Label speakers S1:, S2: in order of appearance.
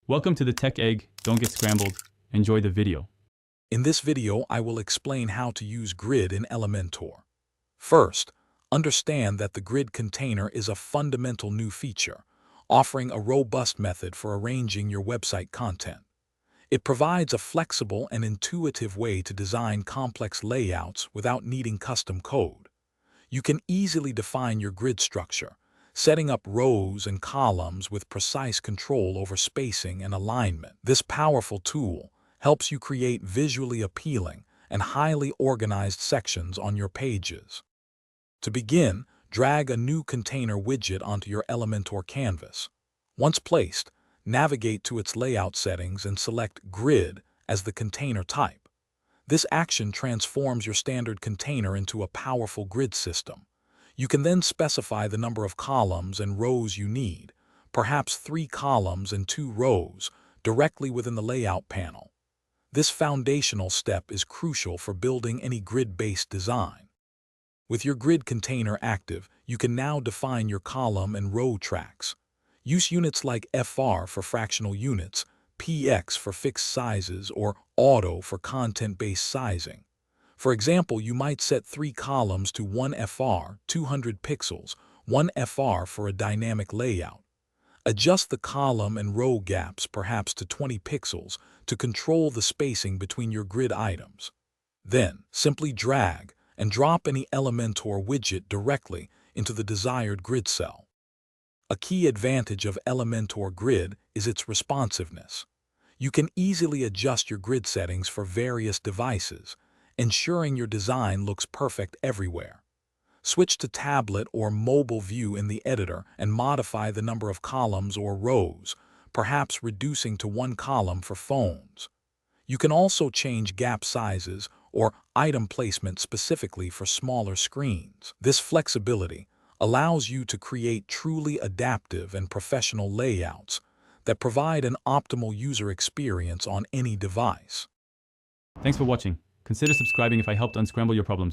S1: Welcome to the Tech Egg. Don't get scrambled. Enjoy the video.
S2: In this video, I will explain how to use grid in Elementor. First, understand that the grid container is a fundamental new feature, offering a robust method for arranging your website content. It provides a flexible and intuitive way to design complex layouts without needing custom code. You can easily define your grid structure, setting up rows and columns with precise control over spacing and alignment. This powerful tool helps you create visually appealing and highly organized sections on your pages. To begin, drag a new container widget onto your Elementor canvas. Once placed, navigate to its layout settings and select Grid as the container type. This action transforms your standard container into a powerful grid system. You can then specify the number of columns and rows you need, perhaps 3 columns and 2 rows, directly within the layout panel. This foundational step is crucial for building any grid-based design. With your grid container active, you can now define your column and row tracks. Use units like FR for fractional units, PX for fixed sizes, or Auto for content-based sizing. For example, you might set 3 columns to 1 FR, 200 pixels, 1 FR for a dynamic layout. Adjust the column and row gaps perhaps to 20 pixels to control the spacing between your grid items. Then, simply drag and drop any Elementor widget directly into the desired grid cell. A key advantage of Elementor Grid is its responsiveness. You can easily adjust your grid settings for various devices, ensuring your design looks perfect everywhere. Switch to tablet or mobile view in the editor and modify the number of columns or rows, perhaps reducing to 1 column for phones. You can also change gap sizes or item placement specifically for smaller screens. This flexibility allows you to create truly adaptive and professional layouts that provide an optimal user experience on any device.
S1: Thanks for watching. Consider subscribing if I helped unscramble your problems.